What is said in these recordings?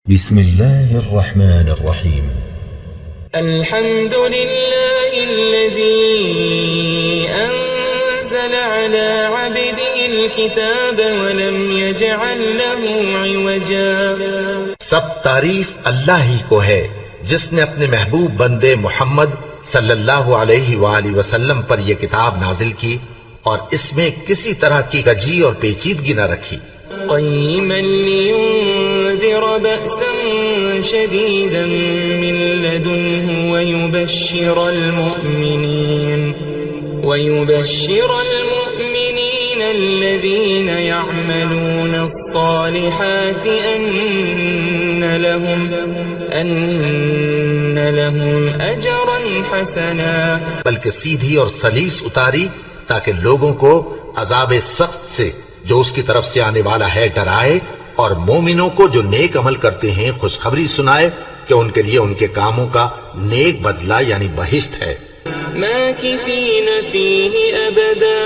بسم الله الرحمن الرحيم. الحمد لله الذي أنزل على عبده الكتاب ولم يجعل له عوجا. سب تعریف اللہ ہی کو ہے جس نے اپنے محبوب بندے محمد صلی اللہ علیہ وآلہ وسلم پر یہ کتاب نازل کی اور اس میں کسی طرح کی کجی اور پیچیدگی نہ رکھی. قيما لينذر بأسا شديدا من لدنه ويبشر المؤمنين الذين يعملون الصالحات أن لهم أجرا حسنا. بلکہ سیدھی اور سلیس اتاری تاکہ لوگوں کو عذاب سخت سے جو اس کی طرف سے آنے والا ہے ڈرائے، اور مومنوں کو جو نیک عمل کرتے ہیں خوشخبری سنائے کہ ان کے لیے ان کے کاموں کا نیک بدلہ یعنی بہشت ہے، ماكثين فيه أبدا،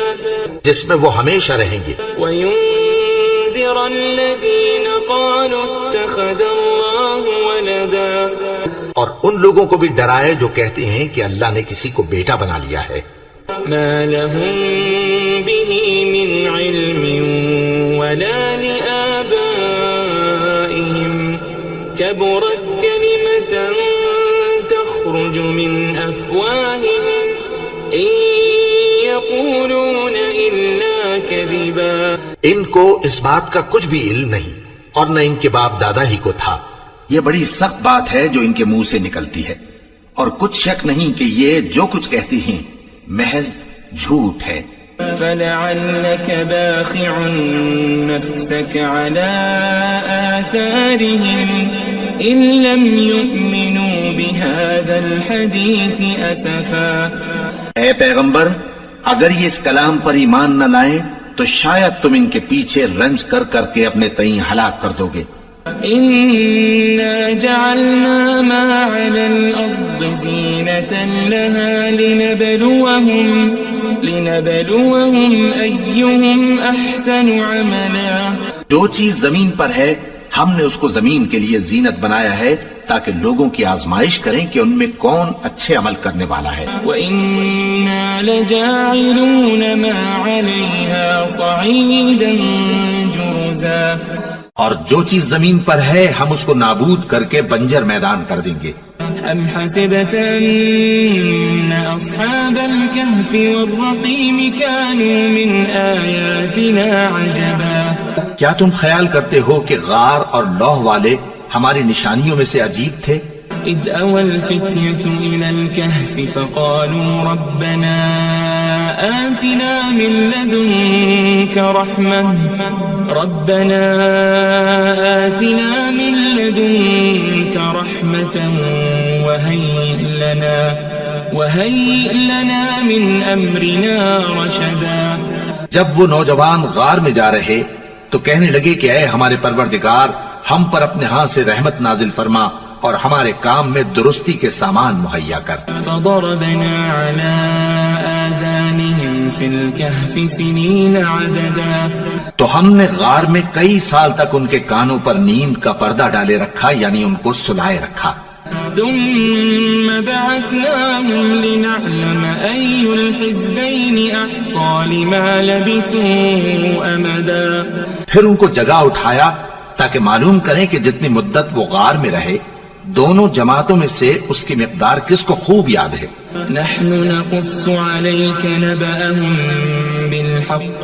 جس میں وہ ہمیشہ رہیں گے. وينذر الذين قالوا اتخذ الله ولدا، اور ان لوگوں کو بھی ڈرائے جو کہتے ہیں کہ اللہ نے کسی کو بیٹا بنا لیا ہے. ما لهم به من علم ولا لآبائهم كبرت كلمة تخرج من أفواههم إن يقولون إلا كذبا. ان کو اس بات کا کچھ بھی علم نہیں اور نہ ان کے باپ دادا ہی کو تھا. یہ بڑی سخت بات ہے جو ان کے منہ سے نکلتی ہے، اور کچھ شک نہیں کہ یہ جو کچھ کہتے ہیں محض جھوٹ ہے. فلعلك باخع نفسك على آثارهم إن لم يؤمنوا بهذا الحديث أسفا. اے پیغمبر، اگر یہ اس کلام پر ایمان نہ لائیں تو شاید تم ان کے پیچھے رنج کر کر کے اپنے تئیں ہلاک کر دو گے. إنا جعلنا ما على الأرض زينة لها لنبلوهم أيهم أحسن عملا. جو چیز زمین پر ہے ہم نے اس کو زمین کے لیے زینت بنایا ہے تاکہ لوگوں کی آزمائش کریں کہ ان میں کون اچھے عمل کرنے والا ہے. وَإِنَّا لَجَاعِلُونَ مَا عَلَيْهَا صَعِيدًا جُرُزًا. اور جو چیز زمین پر ہے ہم اس کو نابود کر کے بنجر میدان کر دیں گے. أَمْ حَسِبْتَ أَنَّ أَصْحَابَ الْكَهْفِ وَالرَّقِيمِ كَانُوا مِنْ آيَاتِنَا عَجَبًا. کیا تم خیال کرتے ہو کہ غار اور لوح والے ہماری نشانیوں میں سے عجیب تھے؟ إِذْ أَوَى الْفِتْيَةُ إِلَى الْكَهْفِ فَقَالُوا رَبَّنَا آتِنَا مِن لَّدُنكَ رَحْمَةً وَهَيِّئْ لَنَا مِنْ أَمْرِنَا رَشَدًا. جب وہ نوجوان غار میں جا رہے تو کہنے لگے کہ اے ہمارے پروردگار، ہم پر اپنے ہاں سے رحمت نازل فرما اور ہمارے کام میں درستی کے سامان مہیا کر. فضربنا على آذانهم في الكهف سنين عددا. تو ہم نے غار میں کئی سال تک ان کے کانوں پر نیند کا پردہ ڈالے رکھا، یعنی ان کو سلائے رکھا. ثم بعثناهم لنعلم أي الحزبين أحصى لما لبثوا أمدا. پھر ان کو جگہ اٹھایا تاکہ معلوم کریں کہ جتنی مدت وہ غار میں رہے دونوں جماعتوں میں سے اس کی مقدار کس کو خوب یاد ہے. نحن نقص عليك نبأهم بالحق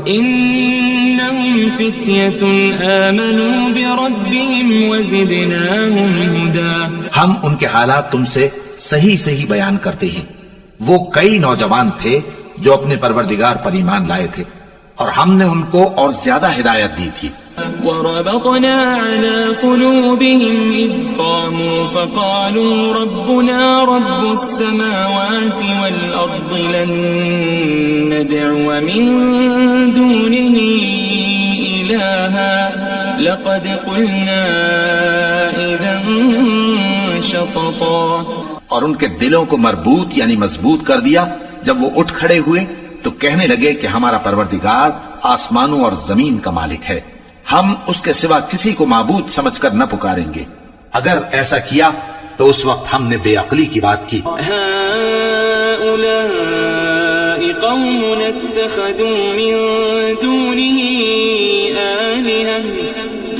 إنهم فتية آمنوا بربهم وزدناهم هدى. ہم ان کے حالات تم سے صحیح بیان کرتے ہیں. وہ کئی نوجوان تھے جو اپنے پروردگار پر ایمان لائے تھے اور ہم نے ان کو اور زیادہ ہدایت دی تھی. وربطنا على قلوبهم إذ قاموا فقالوا ربنا رب السماوات والأرض لن ندعو من دونه إلها لقد قلنا إذا شططا. اور ان کے دلوں کو مربوط یعنی مضبوط کر دیا. جب وہ اٹھ کھڑے ہوئے تو کہنے لگے کہ ہمارا پروردگار آسمانوں اور زمین کا مالک ہے، ہم اس کے سوا کسی کو معبود سمجھ کر نہ پکاریں گے. اگر ایسا کیا تو اس وقت ہم نے بے عقلی کی بات کی. هؤلاء قوم اتخذوا من دونه آلهة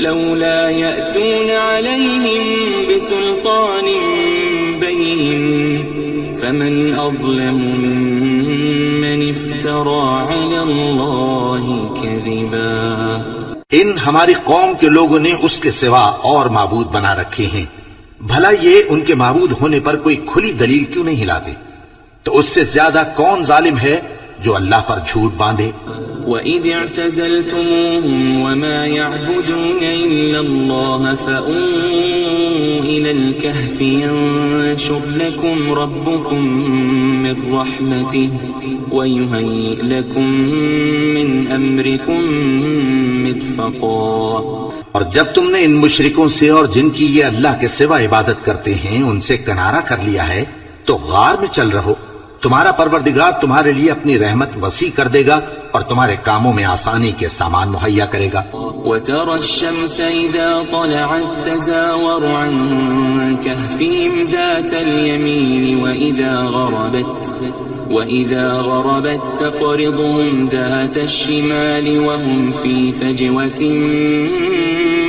لولا يأتون عليهم بسلطان بين فمن أظلم ممن افترى على الله كذبا. ان ہماری قوم کے لوگوں نے اس کے سوا اور معبود بنا رکھے ہیں. بھلا یہ ان کے معبود ہونے پر کوئی کھلی دلیل کیوں نہیں ہلاتے؟ تو اس سے زیادہ کون ظالم ہے جو اللہ پر جھوٹ باندھے؟ وَإِذِ اعْتَزَلْتُمُوهُمْ وَمَا يَعْبُدُونَ إِلَّا اللَّهَ فَأْوُوا إِلَى الْكَهْفِ يَنشُرْ لَكُمْ رَبُّكُمْ مِنْ رَحْمَتِهِ وَيُهَيِّئْ لَكُمْ مِنْ أَمْرِكُمْ مِرْفَقًا. اور جب تم نے ان مشرکوں سے اور جن کی یہ اللہ کے سوا عبادت کرتے ہیں ان سے کنارہ کر لیا ہے تو غار میں چل رہو. تمہارا پروردگار تمہارے لیے اپنی رحمت وسیع کر دے گا اور تمہارے کاموں میں آسانی کے سامان مہیا کرے گا. وَتَرَى الشَّمْسَ إِذَا طَلَعَتْ تَزَاوَرُ عَنْ كَهْفِهِمْ ذَاتَ الْيَمِينِ وَإِذَا غَرَبَتْ تَقْرِضُهُمْ ذَاتَ الشِّمَالِ وَهُمْ فِي فَجْوَةٍ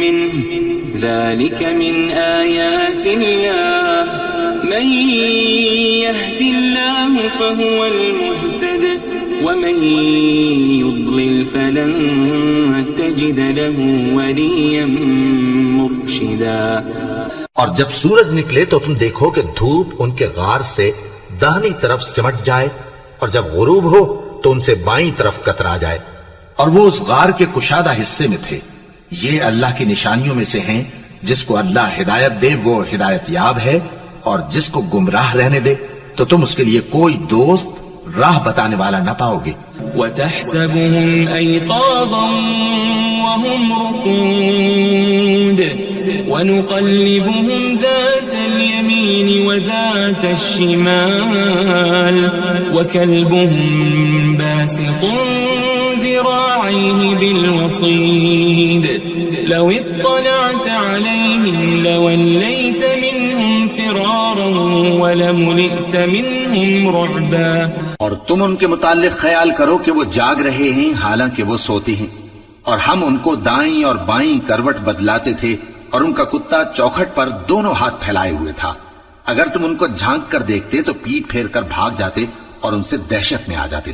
مِّنْهُ ذَلِكَ مِنْ آيَاتِ اللَّهِ مَنْ يَهْدِ اللَّهُ فَهُوَ الْمُهْتَدِ وَمَنْ يُضْلِلْ فَلَنْ تَجِدَ لَهُ وَلِيًّا مُرْشِدًا. اور جب سورج نکلے تو تم دیکھو کہ دھوپ ان کے غار سے داہنی طرف سمٹ جائے اور جب غروب ہو تو ان سے بائیں طرف کترا جائے. اور وہ اس غار کے کشادہ حصے میں تھے. یہ اللہ کی نشانیوں میں سے ہیں. جس کو اللہ ہدایت دے وہ ہدایت یاب ہے اور جس کو گمراہ رہنے دے تو تم اس کے لیے کوئی دوست راہ بتانے والا نہ پاؤ گے. وَتَحْسَبُهُمْ أَيْقَاظًا وَهُمْ رُقُودٌ وَنُقَلِّبُهُمْ ذَاتَ الْيَمِينِ وَذَاتَ الشِّمَالِ وَكَلْبُهُمْ بَاسِطٌ ذِرَاعَيْهِ بِالْوَصِيدِ لَوِ اطَّلَعْتَ عَلَيْهِمْ لَوَلَّيْتَ مِنْهُمْ فِرَارًا وَلَمُلِئْتَ مِنْهُمْ رُعْبًا. اور تم ان کے متعلق خیال کرو کہ وہ جاگ رہے ہیں حالانکہ وہ سوتے ہیں اور ہم ان کو دائیں اور بائیں کروٹ بدلاتے تھے اور ان کا کتا چوکھٹ پر دونوں ہاتھ پھیلائے ہوئے تھا. اگر تم ان کو جھانک کر دیکھتے تو پیٹ پھیر کر بھاگ جاتے اور ان سے دہشت میں آ جاتے.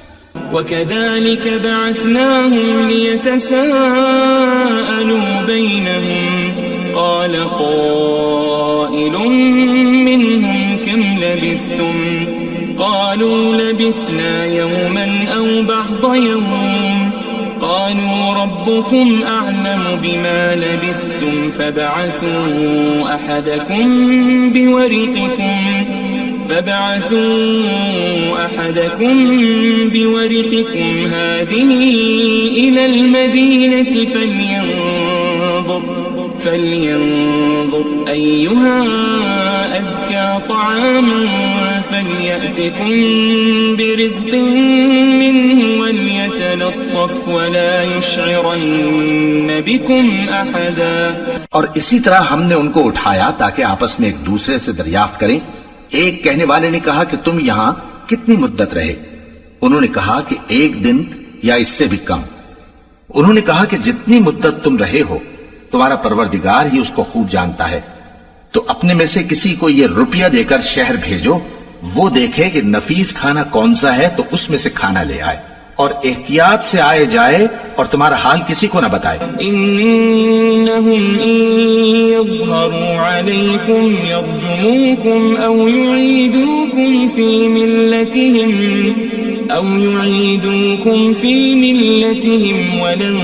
وَكَذَلِكَ بَعَثْنَاهُمْ لِيَتَسَاءَلُوا بَيْنَهُمْ قَالَ قَائِلٌ مِّنْهُمْ كَمْ لَبِثْتُمْ قَالُوا لَبِثْنَا يَوْمًا أَوْ بَعْضَ يَوْمٍ قَالُوا رَبُّكُمْ أَعْلَمُ بِمَا لَبِثْتُمْ فَابْعَثُوا أَحَدَكُمْ بِوَرِقِكُمْ هَذِهِ إِلَى الْمَدِينَةِ فَلْيَنظُرْ أَيُّهَا أَزْكَى طَعَامًا فَلْيَأْتِكُمْ بِرِزْقٍ مِّنْهُ وَلْيَتَلَطَّفْ وَلَا يُشْعِرَنَّ بِكُمْ أَحَدًا. اور اسی طرح ہم نے ان کو اٹھایا تاکہ آپس میں ایک دوسرے سے دریافت کریں. ایک کہنے والے نے کہا کہ تم یہاں کتنی مدت رہے؟ انہوں نے کہا کہ 1 دن یا اس سے بھی کم. انہوں نے کہا کہ جتنی مدت تم رہے ہو تمہارا پروردگار ہی اس کو خوب جانتا ہے. تو اپنے میں سے کسی کو یہ روپیہ دے کر شہر بھیجو، وہ دیکھے کہ نفیس کھانا کون سا ہے تو اس میں سے کھانا لے آئے اور احتیاط سے آئے جائے اور تمہارا حال کسی کو نہ بتائے. إنهم إن يظهروا عليكم يرجموكم أو يعيدوكم في ملتهم ولن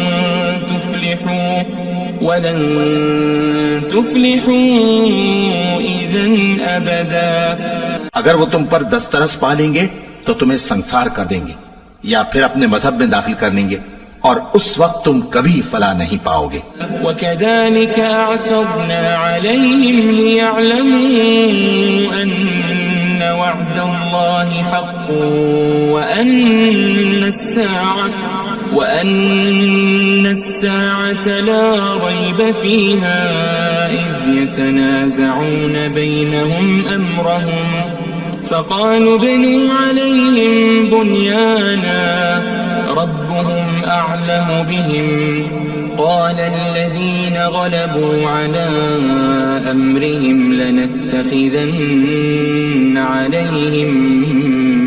تفلحوا إذا أبدا. اگر وہ تم پر دسترس پالیں گے تو تمہیں سنسار کر دیں گے یا پھر اپنے مذہب میں داخل کر لیں گے اور اس وقت تم کبھی فلاح نہیں پاؤ گے. وَكَذَلِكَ أَعْثَرْنَا عَلَيْهِمْ لِيَعْلَمُوا أَنَّ وَعْدَ اللَّهِ حَقٌّ وَأَنَّ وأن الساعة لا ريب فيها إذ يتنازعون بينهم أمرهم فقالوا ابنوا عليهم بنيانا ربهم أعلم بهم قال الذين غلبوا على أمرهم لنتخذن عليهم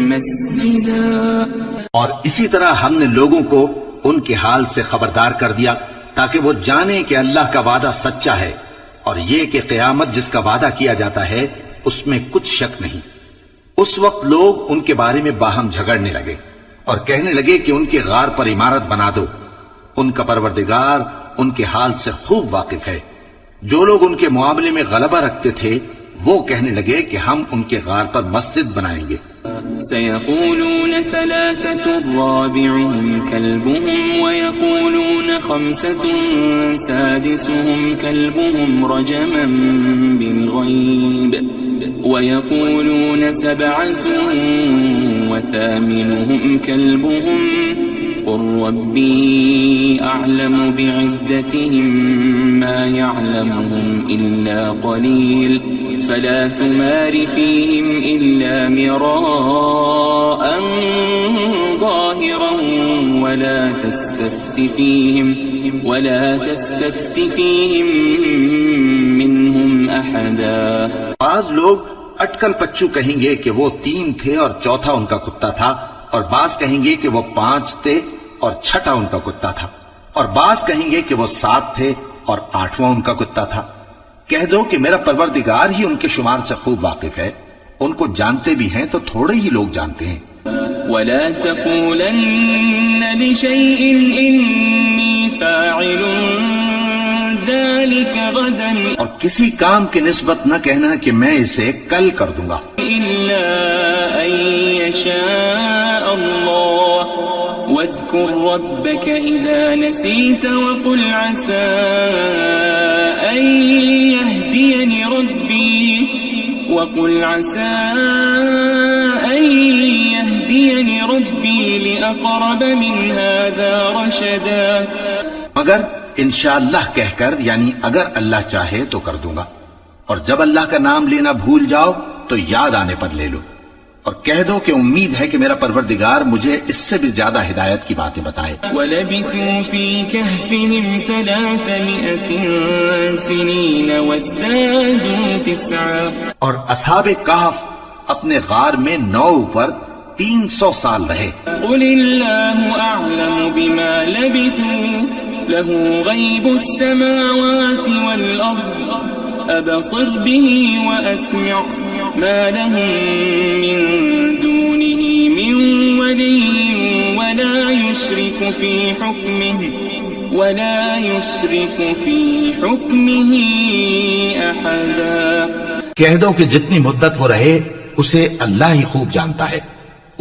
مسجدا. اور اسی طرح ہم نے لوگوں کو ان کے حال سے خبردار کر دیا تاکہ وہ جانیں کہ اللہ کا وعدہ سچا ہے اور یہ کہ قیامت جس کا وعدہ کیا جاتا ہے اس میں کچھ شک نہیں. اس وقت لوگ ان کے بارے میں باہم جھگڑنے لگے اور کہنے لگے کہ ان کے غار پر عمارت بنا دو. ان کا پروردگار ان کے حال سے خوب واقف ہے. جو لوگ ان کے معاملے میں غلبہ رکھتے تھے وہ کہنے لگے کہ ہم ان کے غار پر مسجد بنائیں گے. سيقولون ثلاثة رابعهم كلبهم ويقولون خمسة سادسهم كلبهم رجما بالغيب ويقولون سبعة وثامنهم كلبهم قل ربي أعلم بعدتهم ما يعلمهم إلا قليل فلا تمار فيهم إلا مراء ظاهرا ولا تستفت فيهم منهم أحدا. بعض لوگ اٹکل پچو کہیں گے کہ وہ 3 تھے اور چوتھا ان کا کتا تھا، اور بعض کہیں گے کہ وہ 5 تھے اور چھٹا ان کا کتا تھا، اور بعض کہیں گے کہ وہ 7 تھے اور 8واں ان کا کتا تھا. کہہ دو کہ میرا پروردگار ہی ان کے شمار سے خوب واقف ہے، ان کو جانتے بھی ہیں تو تھوڑے ہی لوگ جانتے ہیں. ولا تقولن لشيء إني فاعل ذلك غدا اور کسی کام کی نسبت نہ کہنا کہ میں اسے کل کر دوں گا إلا أن يشاء الله واذكر ربك إذا نسيت وقل عسى أن يهديني ربي لأقرب من هذا رشدا. مگر انشاءاللہ کہہ کر، یعنی اگر اللہ چاہے تو کر دوں گا، اور جب اللہ کا نام لینا بھول جاؤ تو یاد آنے پر لے لو، اور کہہ دو کہ امید ہے کہ میرا پروردگار مجھے اس سے بھی زیادہ ہدایت کی باتیں بتائے. وَلَبِثُوا فِي كَهْفِهِمْ 300 سِنِينَ وَازْدَادُوا 9. اور اصحاب کہف اپنے غار میں 9 پر 300 سال رہے. قُلِ اللَّهُ أَعْلَمُ بِمَا لَبِثُوا لَهُ غَيْبُ السَّمَاوَاتِ وَالْأَرْضِ أَبْصِرْ بِهِ وَأَسْمِعْ مَا لَهُم مِّن دُونِهِ مِن وَلِيٍّ وَلَا يُشْرِكُ فِي حُكْمِهِ أَحَدًا. کہہ دو کہ جتنی مدت وہ رہے اسے اللہ ہی خوب جانتا ہے،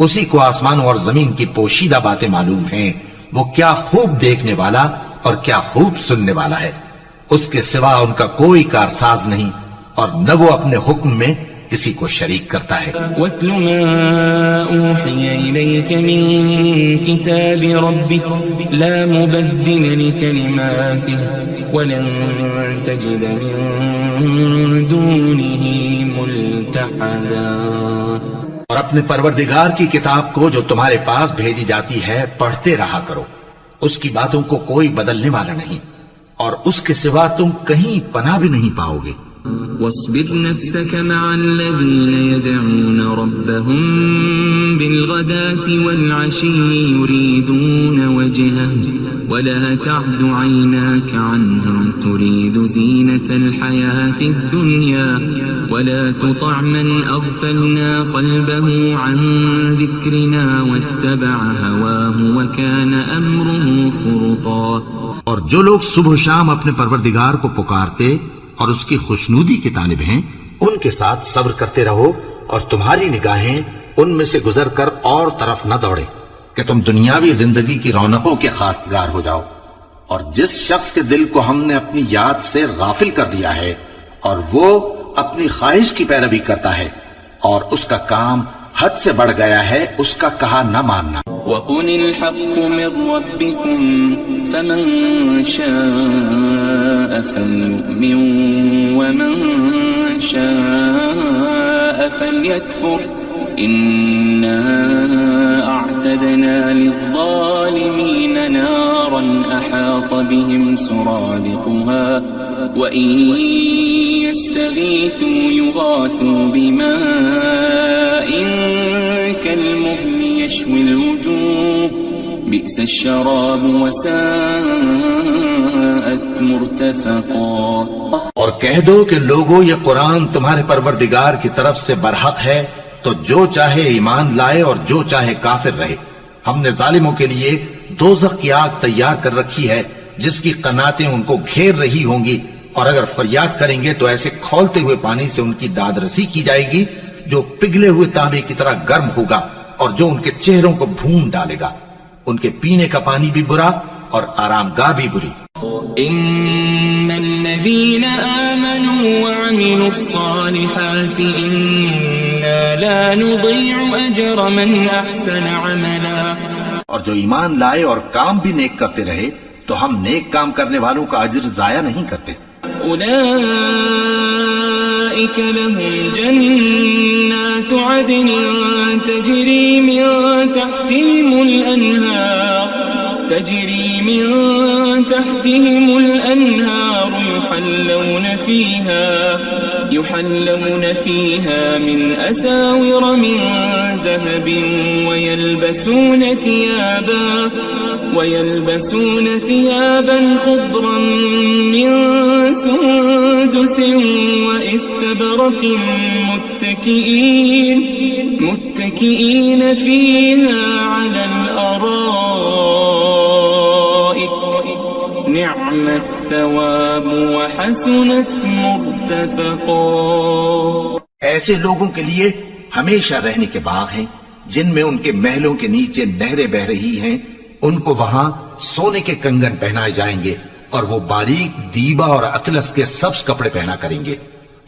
اسی کو آسمانوں اور زمین کی پوشیدہ باتیں معلوم ہیں. وہ کیا خوب دیکھنے والا اور کیا خوب سننے والا ہے. اس کے سوا ان کا کوئی کارساز نہیں، اور نہ وہ اپنے حکم میں کسی کو شریک کرتا ہے. وَاتْلُ مَا أُوحِيَ إِلَيْكَ مِن كِتَابِ رَبِّكَ لَا مُبَدِّلَ لِكَلِمَاتِهِ وَلَن تَجِدَ مِن دُونِهِ مُلْتَحَدًا. اور اپنے پروردگار کی کتاب کو جو تمہارے پاس بھیجی جاتی ہے پڑھتے رہا کرو، اس کی باتوں کو کوئی بدلنے والا نہیں، اور اس کے سوا تم کہیں پناہ بھی نہیں پاؤ گے. واصبر نفسك مع الذين يدعون ربهم بالغداة والعشي يريدون وجهه ولا تعد عيناك عنهم تريد زينة الحياة الدنيا ولا تطع من أغفلنا قلبه عن ذكرنا واتبع هواه وكان أمره فرطا. اور جو لوگ صبح و شام اپنے پروردگار کو پکارتے اور اس کی خوشنودی کے طالب ہیں ان کے ساتھ صبر کرتے رہو، اور تمہاری نگاہیں ان میں سے گزر کر اور طرف نہ دوڑے کہ تم دنیاوی زندگی کی رونقوں کے خواستگار ہو جاؤ. اور جس شخص کے دل کو ہم نے اپنی یاد سے غافل کر دیا ہے اور وہ اپنی خواہش کی پیروی کرتا ہے اور اس کا کام حد سے بڑھ گیا ہے، اس کا کہا نہ ماننا. وقل الحق من ربكم فمن شاء فليؤمن ومن شاء فليكفر إنا أعتدنا للظالمين نارا أحاط بهم سرادقها وإن يستغيثوا يغاثوا بماء كالمهل يشوي الوجوه بئس الشراب وساءت مرتفقا. اور کہہ دو کہ لوگو یہ قرآن تمہارے پروردگار کی طرف سے برحق ہے، تو جو چاہے ایمان لائے اور جو چاہے کافر رہے. ہم نے ظالموں کے لیے دوزخ کی آگ تیار کر رکھی ہے جس کی قناتیں ان کو گھیر رہی ہوں گی، اور اگر فریاد کریں گے تو ایسے کھولتے ہوئے پانی سے ان کی داد رسی کی جائے گی جو پگھلے ہوئے تانبے کی طرح گرم ہوگا اور جو ان کے چہروں کو بھون ڈالے گا. ان کے پینے کا پانی بھی برا اور آرام گاہ بھی بری. ان الذين آمنوا وعملوا الصالحات انا لا نضيع اجر من احسن عملا. اور جو ایمان لائے اور کام بھی نیک کرتے رہے تو ہم نیک کام کرنے والوں کا اجر ضائع نہیں کرتے. اولئك لهم جنات عدن تجري من تحتهم الأنهار يحلون فيها من أساور من ذهب ويلبسون ثيابا خضرا من سندس وإستبرق متكئين فيها على الأرائك نعم الثواب وحسنت مرتفقا. ایسے لوگوں کے لیے ہمیشہ رہنے کے باغ ہیں جن میں ان کے محلوں کے نیچے نہریں بہ رہی ہیں. ان کو وہاں سونے کے کنگن پہنائے جائیں گے اور وہ باریک دیبا اور اطلس کے سبز کپڑے پہنا کریں گے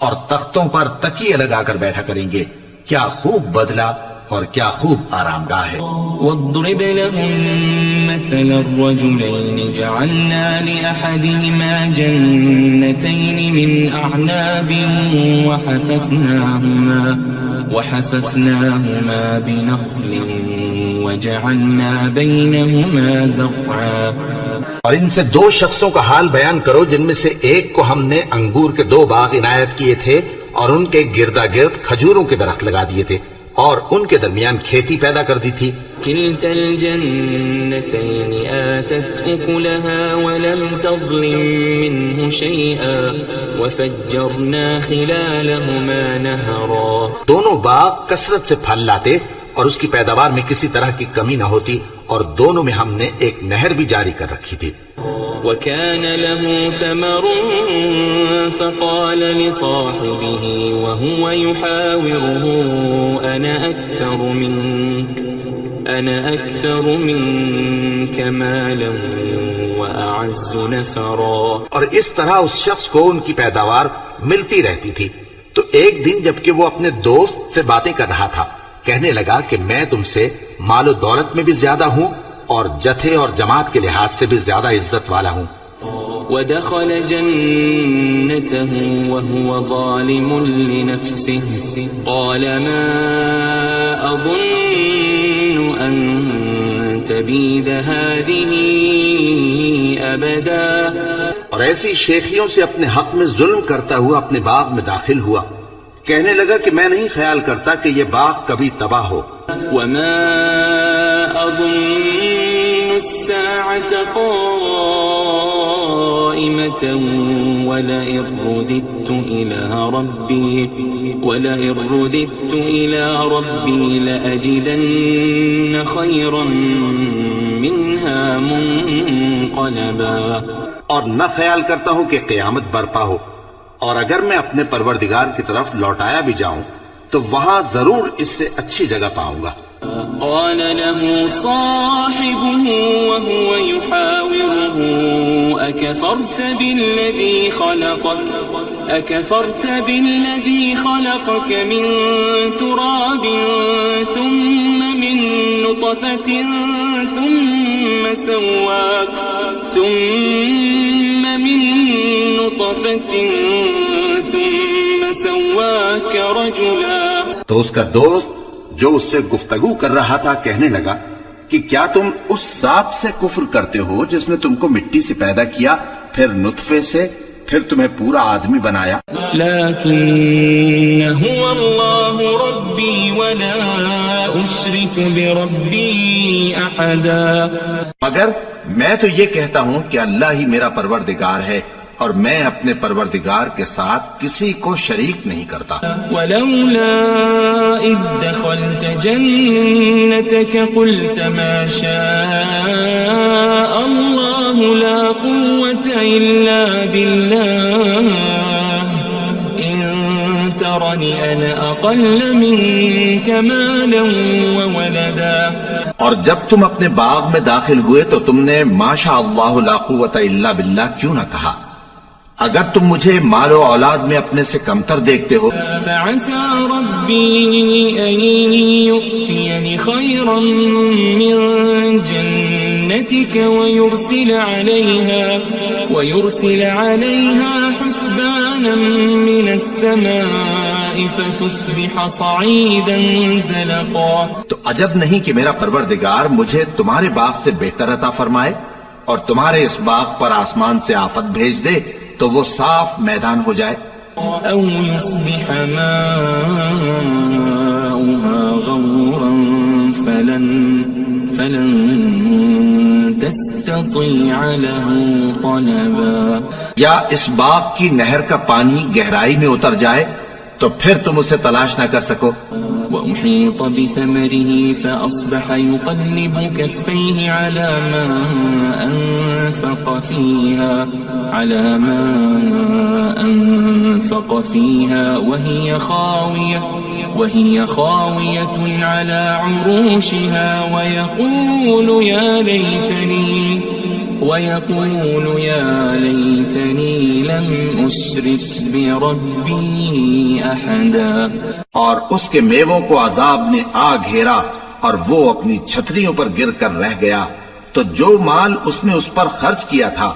اور تختوں پر تکیے لگا کر بیٹھا کریں گے. کیا خوب بدلہ اور کیا خوب آرام گاہ ہے. واضرب لهم مثل الرجلين جعلنا لأحدهما جنتين من أعناب وحففناهما بنخل وجعلنا بينهما زرعا. اور ان سے دو شخصوں کا حال بیان کرو جن میں سے ایک کو ہم نے انگور کے 2 باغ عنایت کیے تھے اور ان کے گردا گرد کھجوروں کے درخت لگا دیے تھے اور ان کے درمیان کھیتی پیدا کر دی تھی. كلتا الجنتين آتت أكلها ولم تظلم منه شيئا وفجرنا خلالهما نهرا. دونوں باغ کثرت سے پھل لاتے اور اس کی پیداوار میں کسی طرح کی کمی نہ ہوتی اور دونوں میں ہم نے ایک نہر بھی جاری کر رکھی تھی. وكان له ثمر فقال لصاحبه وهو يحاوره أنا أكثر منك مالا وأعز نفرا. اور اس طرح اس شخص کو ان کی پیداوار ملتی رہتی تھی. تو ایک دن جبکہ وہ اپنے دوست سے باتیں کر رہا تھا کہنے لگا کہ میں تم سے مال و دولت میں بھی زیادہ ہوں اور جتھے اور جماعت کے لحاظ سے بھی زیادہ عزت والا ہوں. ودخل جنته وهو ظالم لنفسه قال ما أظن أن تبيد هذه أبدا. اور ایسی شیخیوں سے اپنے حق میں ظلم کرتا ہوا اپنے باغ میں داخل ہوا. کہنے لگا کہ میں نہیں خیال کرتا کہ یہ باغ کبھی تباہ ہو. وما أظن الساعة قائمة ولئن رددت إلى ربي لأجدن خيرا منها منقلبا. اور نہ خیال کرتا ہوں کہ قیامت برپا ہو اور اگر میں اپنے پروردگار کی طرف لوٹایا بھی جاؤں تو وہاں ضرور اس سے اچھی جگہ پاؤں گا. قال له صاحبه وهو يحاوره أكفرت بالذي خلقك من تراب ثم من نطفة ثم من نطفة ثم سواك رجلا. تو اس کا دوست جو اس سے گفتگو کر رہا تھا کہنے لگا کہ کیا تم اس ذات سے کفر کرتے ہو جس نے تم کو مٹی سے پیدا کیا، پھر نطفے سے، پھر تمہیں پورا آدمی بنایا؟ لیکن هو اللہ ربی ولا اشرک بربی احدا. مگر میں تو یہ کہتا ہوں کہ اللہ ہی میرا پروردگار ہے اور میں اپنے پروردگار کے ساتھ کسی کو شریک نہیں کرتا. ولولا اذ دخلت جنتك قلت ما شاء الله لا قوة الا بالله ان ترني انا اقل منك مالا وولدا. اور جب تم اپنے باغ میں داخل ہوئے تو تم نے ما شاء اللہ لا قوت الا باللہ کیوں نہ کہا؟ اگر تم مجھے مال و اولاد میں اپنے سے کمتر دیکھتے ہو. فعسى ربي أن يؤتيني خيرا من جنتك ويرسل عليها حسبانا من السماء فتصبح صعيدا زلقا. تو عجب نہیں کہ میرا پروردگار مجھے تمہارے باغ سے بہتر عطا فرمائے اور تمہارے اس باغ پر آسمان سے آفت بھیج دے تو وہ صاف میدان ہو جائے. او يصبح ماؤها غورا فلن تستطيع له طلبا. یا اس باغ کی نہر کا پانی گہرائی میں اتر جائے تو پھر تم اسے تلاش نہ کر سکو. وأحيط بثمره فأصبح يقلب كفيه على ما أنفق فيها وهي خاوية على عروشها ويقول يا ليتني لم أشرك بربي أحدا. اور اس کے میووں کو عذاب نے آ گھیرا اور وہ اپنی چھتریوں پر گر کر رہ گیا. تو جو مال اس نے اس پر خرچ کیا تھا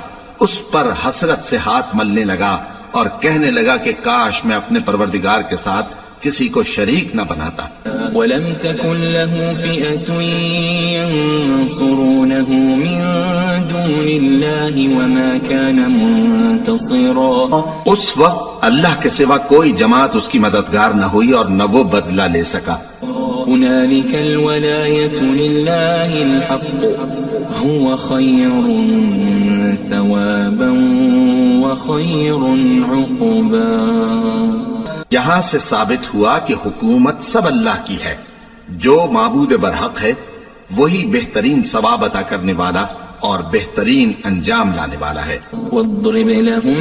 اس پر حسرت سے ہاتھ ملنے لگا اور کہنے لگا کہ کاش میں اپنے پروردگار کے ساتھ کسی کو شریک نہ بناتا. وَلَمْ تَكُنْ لَهُ فِئَةٌ يَنْصُرُونَهُ مِنْ دُونِ اللَّهِ وَمَا كَانَ مُنْتَصِرًا. اس وقت اللہ کے سوا کوئی جماعت اس کی مددگار نہ ہوئی اور نہ وہ بدلہ لے سکا. هُنَالِكَ الْوَلَایَةُ لِلَّهِ الْحَقُّ هُوَ خَيْرٌ ثَوَابًا وَخَيْرٌ عُقْبًا. یہاں سے ثابت ہوا کہ حکومت سب اللہ کی ہے. جو معبود برحق ہے وہی بہترین ثواب عطا کرنے والا اور بہترین انجام لانے والا ہے. وَاضْرِبْ لَهُم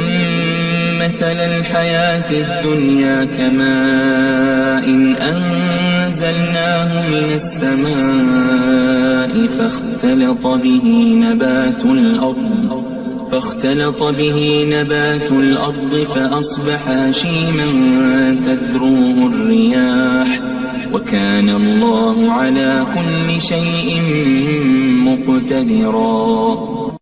مَّثَلَ الْحَيَاةِ الدُّنْيَا كَمَاءٍ أَنزَلْنَاهُ مِنَ السَّمَاءِ فاختلط به نبات الأرض فأصبح هشيما تذروه الرياح وكان الله على كل شيء مقتدرا.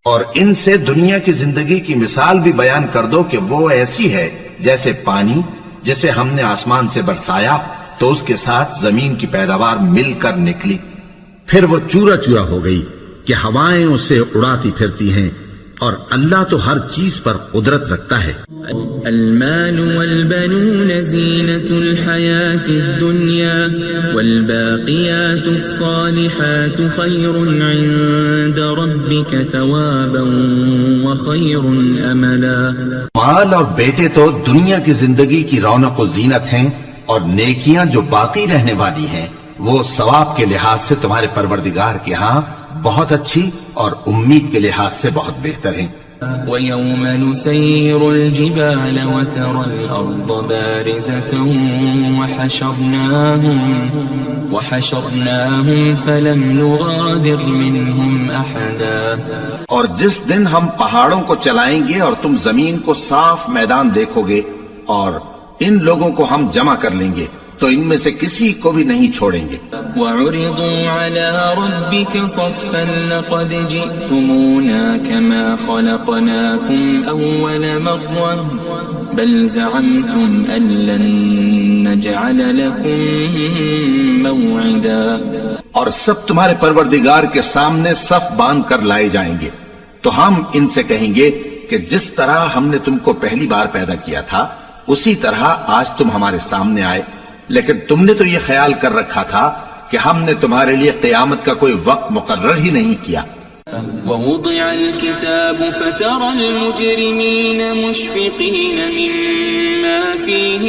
اور ان سے دنیا کی زندگی کی مثال بھی بیان کر دو کہ وہ ایسی ہے جیسے پانی جسے ہم نے آسمان سے برسایا تو اس کے ساتھ زمین کی پیداوار مل کر نکلی، پھر وہ چورا چورا ہو گئی کہ ہوائیں اسے اڑاتی پھرتی ہیں، اور اللہ تو ہر چیز پر قدرت رکھتا ہے. المال والبنون زینة الحیاة الدنیا والباقیات الصالحات خیر عند ربک ثوابا وخیر املا. مال اور بیٹے تو دنیا کی زندگی کی رونق و زینت ہیں، اور نیکیاں جو باقی رہنے والی ہیں وہ ثواب کے لحاظ سے تمہارے پروردگار کے ہاں بہت اچھی اور امید کے لحاظ سے بہت بہتر ہیں. وَيَوْمَ نُسَيِّرُ الْجِبَالَ وَتَرَى الْأَرْضَ بَارِزَةً وَحَشَرْنَاهُمْ فَلَمْ نُغَادِرْ مِنْهُمْ أَحَدًا. اور جس دن ہم پہاڑوں کو چلائیں گے اور تم زمین کو صاف میدان دیکھو گے اور ان لوگوں کو ہم جمع کر لیں گے تو ان میں سے کسی کو بھی نہیں چھوڑیں گے۔ وَعُرِضُوا عَلَى رَبِّكَ صَفًّا لَقَدْ جِئْتُمُونَا كَمَا خَلَقْنَاكُمْ أَوَّلَ مَرَّةٍ بَلْ زَعَمْتُمْ أَن لَّن نَّجْعَلَ لَكُم مَّوْعِدًا۔ اور سب تمہارے پروردگار کے سامنے صف باندھ کر لائے جائیں گے، تو ہم ان سے کہیں گے کہ جس طرح ہم نے تم کو پہلی بار پیدا کیا تھا اسی طرح آج تم ہمارے سامنے آئے، لیکن تم نے تو یہ خیال کر رکھا تھا کہ ہم نے تمہارے لیے قیامت کا کوئی وقت مقرر ہی نہیں کیا۔ وَوُضِعَ الْكِتَابُ فَتَرَى الْمُجْرِمِينَ مُشْفِقِينَ مِمَّا فِيهِ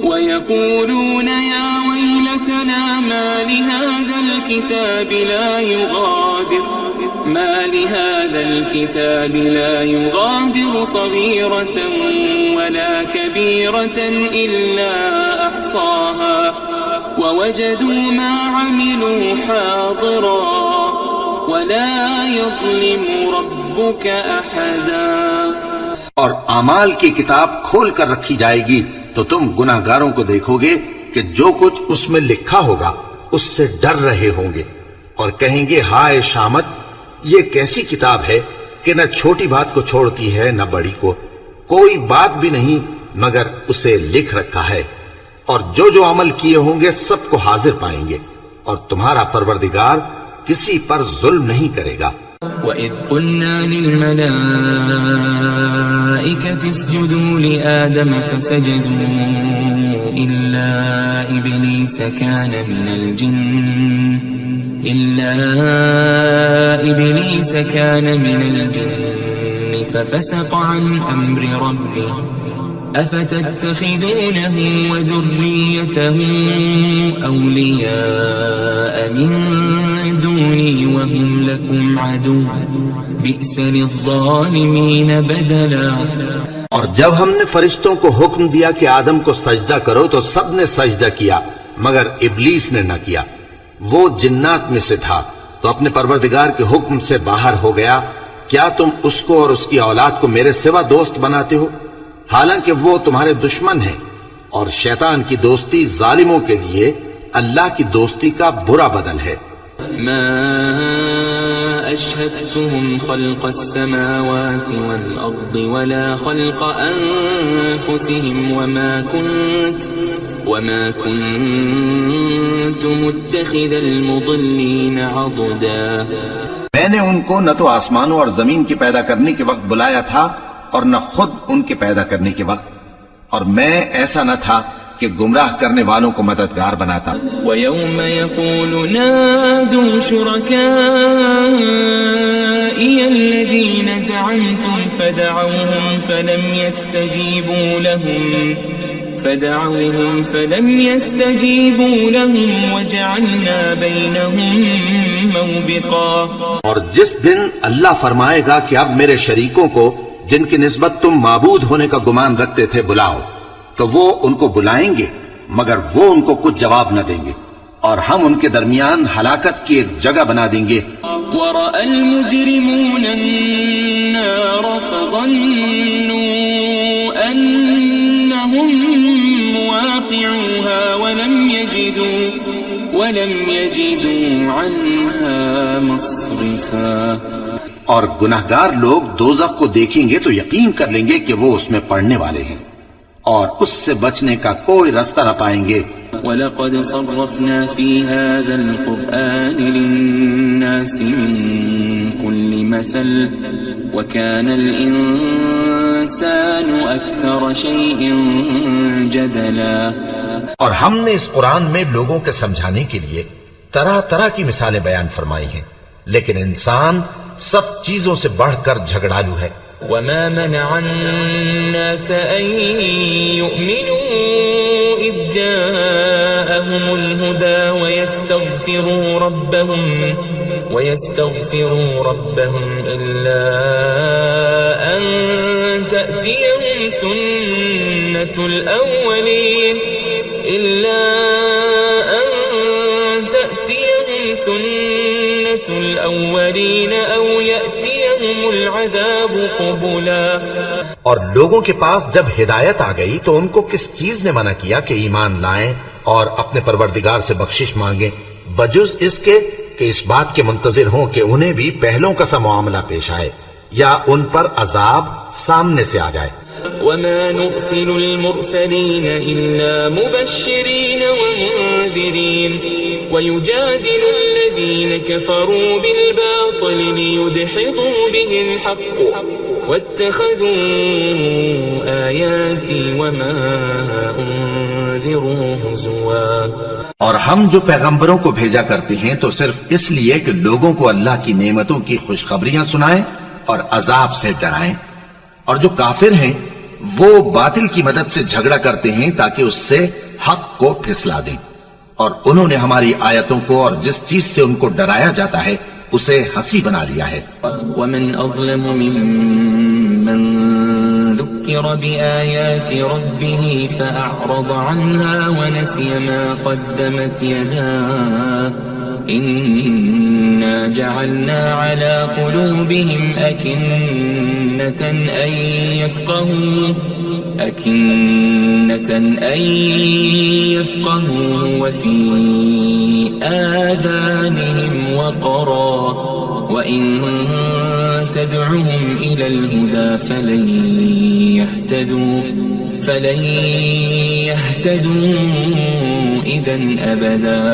وَيَقُولُونَ يَا وَيْلَتَنَا مَا لِهَذَا الْكِتَابِ لَا يُغَادِرُ صَغِيرَةً وَلَا كَبِيرَةً إِلَّا أَحْصَاهَا وَوَجَدُوا مَا عَمِلُوا حَاضِرًا وَلَا يَظْلِمُ رَبُّكَ أَحَدًا۔ اور اعمال کی کتاب کھول کر رکھی جائے گی تو تم گناہگاروں کو دیکھو گے کہ جو کچھ اس میں لکھا ہوگا اس سے ڈر رہے ہوں گے اور کہیں گے ہائے شامت، یہ کیسی کتاب ہے کہ نہ چھوٹی بات کو چھوڑتی ہے نہ بڑی کو، کوئی بات بھی نہیں مگر اسے لکھ رکھا ہے، اور جو جو عمل کیے ہوں گے سب کو حاضر پائیں گے، اور تمہارا پروردگار کسی پر ظلم نہیں کرے گا۔ وَإِذْ قُلْنَا لِلْمَلَائِكَةِ اسْجُدُوا لِآدَمَ فَسَجَدُوا إِلَّا إِبْلِيسَ كَانَ مِنَ الْجِنِّ فَفَسَقَ عَنْ أَمْرِ رَبِّهِ أَفَتَتَّخِذُونَهُ وَذُرِّيَّتَهُ أَوْلِيَاءَ مِن دُونِي وَهُمْ لَكُمْ عَدُوٌّ بِئْسَ لِلظَّالِمِينَ بَدَلًا۔ اور جب ہم نے فرشتوں کو حکم دیا کہ آدم کو سجدہ کرو تو سب نے سجدہ کیا مگر ابلیس نے نہ کیا، وہ جنات میں سے تھا تو اپنے پروردگار کے حکم سے باہر ہو گیا۔ کیا تم اس کو اور اس کی اولاد کو میرے سوا دوست بناتے ہو، حالانکہ وہ تمہارے دشمن ہیں، اور شیطان کی دوستی ظالموں کے لیے اللہ کی دوستی کا برا بدل ہے۔ ما أشهدتهم خلق السماوات والأرض ولا خلق أنفسهم وما كنت متخذ المضلين عضدا۔ میں نے ان کو نہ تو آسمانوں اور زمین کے پیدا کرنے کے وقت بلایا تھا اور نہ خود ان کے پیدا کرنے کے وقت، اور میں ایسا نہ تھا کہ گمراہ کرنے والوں کو مددگار بناتا۔ وَيَوْمَ يَقُولُ نَادُوا شُرَكَائِيَ الَّذِينَ زَعَمْتُمْ فَدَعَوْهُمْ فَلَمْ يَسْتَجِيبُوا لَهُمْ وَجَعَلْنَا بَيْنَهُمْ مَوْبِقًا۔ اور جس دن اللہ فرمائے گا کہ اب میرے شریکوں کو جن کی نسبت تم معبود ہونے کا گمان رکھتے تھے بلاؤ، تو وہ ان کو بلائیں گے مگر وہ ان کو کچھ جواب نہ دیں گے، اور ہم ان کے درمیان ہلاکت کی ایک جگہ بنا دیں گے۔ وَرَأَى الْمُجْرِمُونَ النَّارَ فَظَنُّوا أَنَّهُمْ مُوَاقِعُوهَا وَلَمْ يَجِدُوا عَنْهَا مَصْرِفًا۔ اور گناہگار لوگ دوزخ کو دیکھیں گے تو یقین کر لیں گے کہ وہ اس میں پڑنے والے ہیں، اور اس سے بچنے کا کوئی راستہ نہ پائیں گے۔ وَلَقَدْ صَرَّفْنَا فِي هَذَا الْقُرْآنِ لِلنَّاسِ مِنْ كُلِّ مَثَلٍ وَكَانَ الْإِنسَانُ أَكْثَرَ شَيْءٍ جَدَلًا۔ اور ہم نے اس قرآن میں لوگوں کے سمجھانے کے لیے طرح طرح کی مثالیں بیان فرمائی ہیں، لیکن انسان سب چیزوں سے بڑھ کر جھگڑالو ہے۔ وَمَا مَنَعَ النَّاسَ أَن يُؤْمِنُوا إِذْ جَاءَهُمُ الْهُدَى وَيَسْتَغْفِرُوا رَبَّهُمْ إِلَّا أَن تَأْتِيَهُمْ سُنَّةُ الْأَوَّلِينَ أَوْ يَأْتِيَهُمُ لهم العذاب قبلا. اور لوگوں کے پاس جب ہدایت آ گئی تو ان کو کس چیز نے منع کیا کہ ایمان لائیں اور اپنے پروردگار سے بخشش مانگیں بجز اس کے کہ اس بات کے منتظر ہوں کہ انہیں بھی پہلوں کا سا معاملہ پیش آئے یا ان پر عذاب سامنے سے آ جائے. وما نرسل المرسلين إلا مبشرين ومنذرين ويجادل الذين كفروا بالباطل ليدحضوا به الحق واتخذوا آياتي وما أنذروا هزوا. اور ہم جو پیغمبروں کو بھیجا کرتے ہیں تو صرف اس لیے کہ لوگوں کو اللہ کی نعمتوں کی خوشخبریاں سنائیں اور عذاب سے ڈرائیں. اور جو کافر ہیں وہ باطل کی مدد سے جھگڑا کرتے ہیں تاکہ اس سے حق کو پھسلا دیں. اور انہوں نے ہماری آیتوں کو اور جس چیز سے ان کو ڈرایا جاتا ہے اسے ہنسی بنا لیا ہے. ومن أظلم ممن ذكر بآيات ربه فأعرض عنها ونسي ما قدمت يداه إنا جعلنا على قلوبهم أكنة أن يفقهوا وفي آذانهم وقرا وإن تدعهم إلى الهدى فلن يهتدوا إذا أبدا.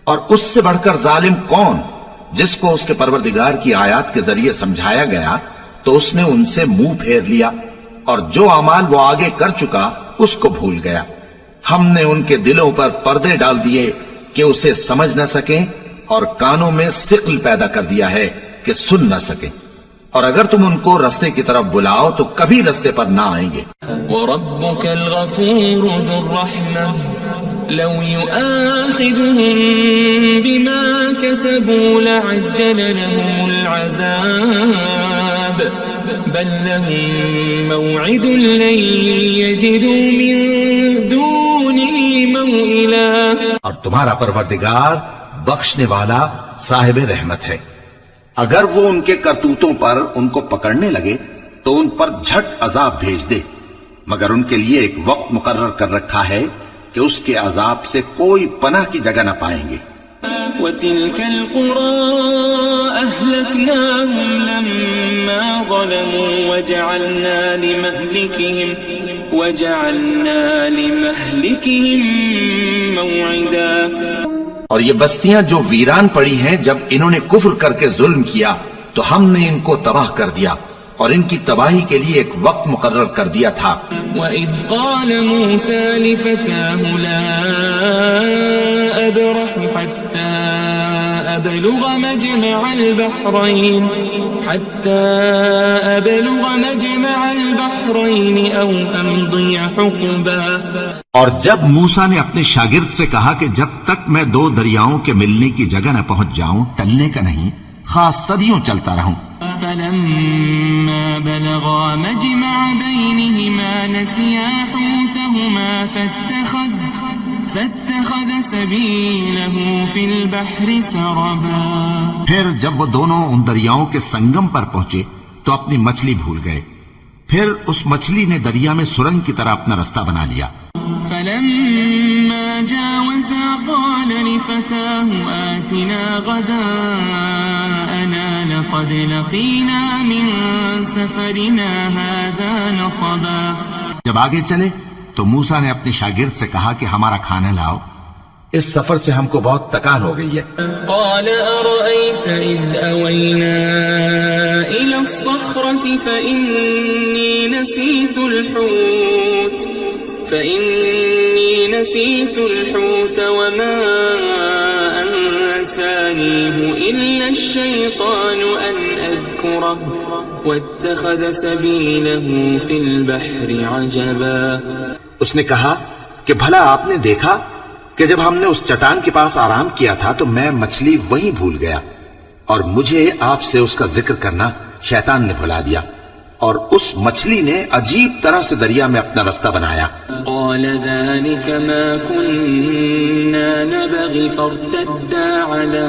اور اس سے بڑھ کر ظالم کون جس کو اس کے پروردگار کی آیات کے ذریعے سمجھایا گیا تو اس نے ان سے منہ پھیر لیا اور جو اعمال وہ آگے کر چکا اس کو بھول گیا. ہم نے ان کے دلوں پر پردے ڈال دیے کہ اسے سمجھ نہ سکیں اور کانوں میں ثقل پیدا کر دیا ہے کہ سن نہ سکیں. اور اگر تم ان کو رستے کی طرف بلاؤ تو کبھی رستے پر نہ آئیں گے. وَرَبُّكَ الْغَفُورُ ذُو الرَّحْمَةِ لَوْ يُؤَاخِذُهُم بِمَا كَسَبُوا لَعَجَّلَ لَهُمُ الْعَذَابَ بَل لَّهُم مَّوْعِدٌ لَّن يَجِدُوا مِن دُونِهِ مَوْئِلًا. اور تمہارا پروردگار بخشنے والا صاحب رحمت ہے. اگر وہ ان کے کرتوتوں پر ان کو پکڑنے لگے تو ان پر جھٹ عذاب بھیج دے مگر ان کے لیے ایک وقت مقرر کر رکھا ہے کہ اس کے عذاب سے کوئی پناہ کی جگہ نہ پائیں گے. وَتِلْكَ الْقُرَىٰ أَهْلَكْنَاهُمْ لَمَّا ظَلَمُوا وَجَعَلْنَا لِمَهْلِكِهِمْ مَوْعِدًا. اور یہ بستیاں جو ویران پڑی ہیں جب انہوں نے کفر کر کے ظلم کیا تو ہم نے ان کو تباہ کر دیا اور ان کی تباہی کے لیے ایک وقت مقرر کر دیا تھا. وَإِذْ قَالَ مُوسَىٰ لِفَتَاهُ لَا أَبْرَحُ حَتَّىٰ أَبْلُغَ مَجْمَعَ الْبَحْرَيْنِ أَوْ أَمْضِيَ حُقُبًا. اور جب موسیٰ نے اپنے شاگرد سے کہا کہ جب تک میں دو دریاؤں کے ملنے کی جگہ نہ پہنچ جاؤں ٹلنے کا نہیں خاص صدیوں چلتا رہوں. فلما بلغا مجمع بينهما نسيا حوتهما فاتخذ سبيله في البحر سربا. پھر جب وہ دونوں ان دریاؤں کے سنگم پر پہنچے تو اپنی مچھلی بھول گئے. پھر اس مچھلی نے دریا میں سرنگ کی طرح اپنا رستہ بنا لیا. فلما جاوزا قال لفتاه آتنا غداءنا لقد لقينا من سفرنا هذا نصبا. جب آگے چلے تو موسیٰ نے اپنے شاگرد سے کہا کہ ہمارا کھانا لاؤ، اس سفر سے ہم کو بہت تکان ہو گئی ہے. قال أرأيت إذ أوينا إلى الصخرة فإني نسيت الحوت وما أنسانيه إلا الشيطان أن أذكره واتخذ سبيله في البحر عجبا. اس نے کہا کہ بھلا آپ نے دیکھا کہ جب ہم نے اس چٹان کے پاس آرام کیا تھا تو میں مچھلی وہیں بھول گیا اور مجھے آپ سے اس کا ذکر کرنا شیطان نے بھلا دیا اور اس مچھلی نے عجیب طرح سے دریا میں اپنا رستہ بنایا. قال ذلك ما كنا نبغي فارتدا على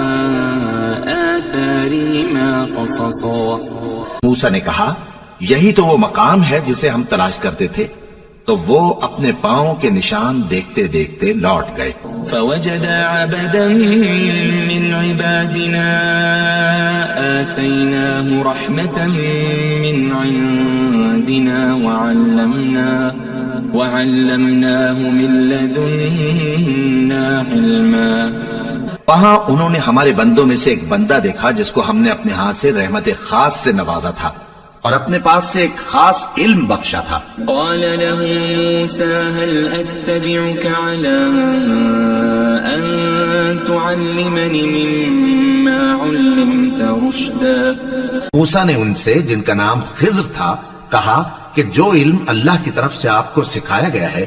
آثارهما قصصا. موسیٰ نے کہا یہی تو وہ مقام ہے جسے ہم تلاش کرتے تھے. تو وہ اپنے پاؤں کے نشان دیکھتے دیکھتے لوٹ گئے. فوجد عبدا من عبادنا آتيناه رحمة من عندنا وعلمناه من لدنا علما. وہاں انہوں نے ہمارے بندوں میں سے ایک بندہ دیکھا جس کو ہم نے اپنے ہاتھ سے رحمت خاص سے نوازا تھا اور اپنے پاس سے ایک خاص علم بخشا تھا. قال له موسى هل أتبعك على أن تعلمني مما علمت رشدا. موسیٰ نے ان سے جن کا نام خضر تھا کہا کہ جو علم اللہ کی طرف سے آپ کو سکھایا گیا ہے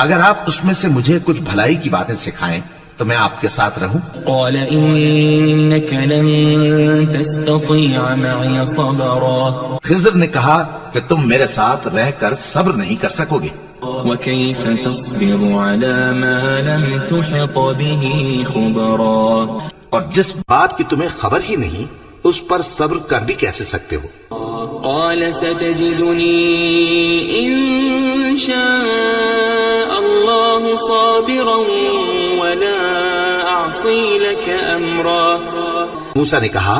اگر آپ اس میں سے مجھے کچھ بھلائی کی باتیں سکھائیں تو میں آپ کے ساتھ رہوں. قال إنك لن تستطيع معي صبرا. خضر نے کہا کہ تم میرے ساتھ رہ کر صبر نہیں کر سکو گے. وكيف تصبر على ما لم تحط به خبرا. اور جس بات کی تمہیں خبر ہی نہیں اس پر صبر کر بھی کیسے سکتے ہو. قال ستجدني إن شاء الله صابرا ولا أعصي لك أمرا. موسیٰ نے کہا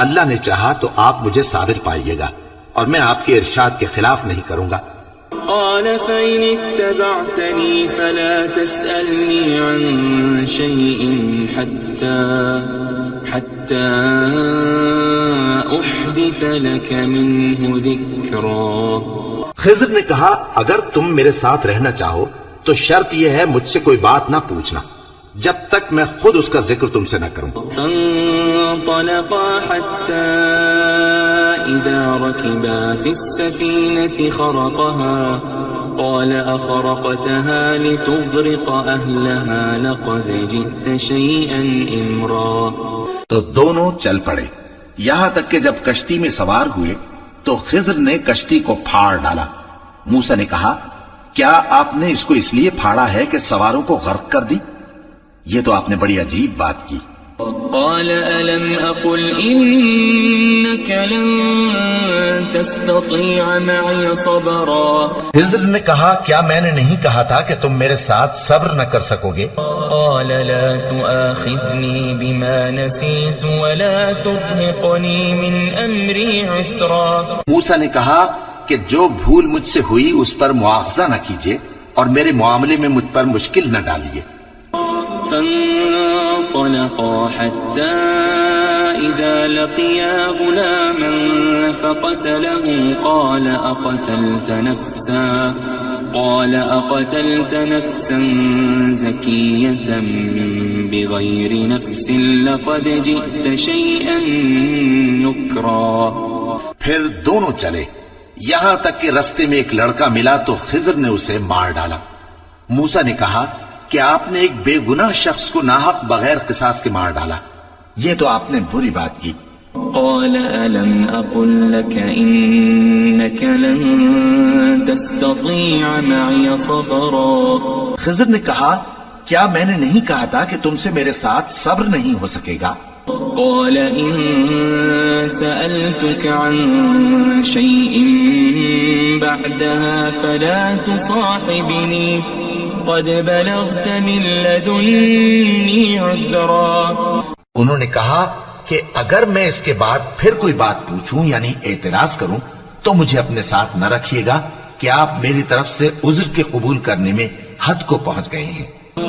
اللہ نے چاہا تو آپ مجھے صابر پائیے گا اور میں آپ کے ارشاد کے خلاف نہیں کروں گا. قال فإن اتبعتني فلا تسألني عن شيء حتى أحدث لك منه ذكرا. خضر نے کہا اگر تم میرے ساتھ رہنا چاہو تو شرط یہ ہے مجھ سے کوئی بات نہ پوچھنا جب تک میں خود اس کا ذکر تم سے نہ کروں. فانطلقا حتى إذا ركبا في السفينة خرقها قال أخرقتها لتغرق أهلها لقد جئت شيئا إمرا. تو دونوں چل پڑے یہاں تک کہ جب کشتی میں سوار ہوئے تو خضر نے کشتی کو پھاڑ ڈالا. موسیٰ نے کہا کیا آپ نے اس کو اس لیے پھاڑا ہے کہ سواروں کو غرق کر دی؟ یہ تو آپ نے بڑی عجیب بات کی. قال ألم أقل إنك لن تستطيع معي صبرا. خضر نے کہا کیا میں نے نہیں کہا تھا کہ تم میرے ساتھ صبر نہ کر سکو گے. قال لا تؤاخذني بما نسيت ولا ترهقني من أمري عسرا. موسیٰ نے کہا کہ جو بھول مجھ سے ہوئی اس پر مواخذہ نہ کیجیے اور میرے معاملے میں مجھ پر مشکل نہ ڈالیے. فانطلقا حتى إذا لقيا غلاما فقتله قال أقتلت نفسا زكية بغير نفس لقد جئت شيئا نكرا. پھر دونوں چلے یہاں تک کہ رستے میں ایک لڑکا ملا تو خضر نے اسے مار ڈالا. موسیٰ نے کہا کہ آپ نے ایک بے گناہ شخص کو ناحق بغیر قصاص کے مار ڈالا. یہ تو آپ نے بری بات کی. قال ألم أقل لك إنك لن تستطيع معي صبرا. خضر نے کہا کیا میں نے نہیں کہا تھا کہ تم سے میرے ساتھ صبر نہیں ہو سکے گا. قال إن سألتك عن شيء بعدها فلا تصاحبني قد بلغت من لدني عذرا. انہوں نے کہا کہ اگر میں اس کے بعد پھر کوئی بات پوچھوں یعنی اعتراض کروں تو مجھے اپنے ساتھ نہ رکھیے گا کہ آپ میری طرف سے عذر کے قبول کرنے میں حد کو پہنچ گئے ہیں.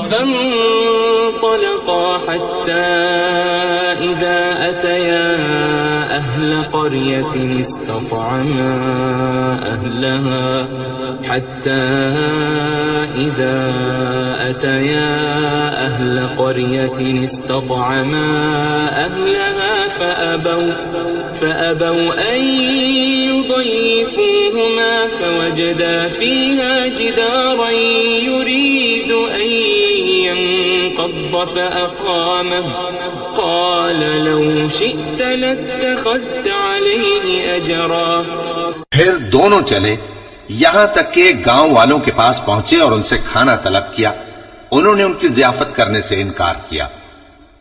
فانطلقا حتى إذا أتيا أهل قرية استطعما أهلها فأبوا أن يضيفوهما فوجدا فيها جدارا يريد أن ينقض فأقامه قال لو شئت لاتخذت عليه أجرا. پھر دونوں چلے یہاں تک کہ گاؤں والوں کے پاس پہنچے اور ان سے کھانا طلب کیا. انہوں نے ان کی ضیافت کرنے سے انکار کیا.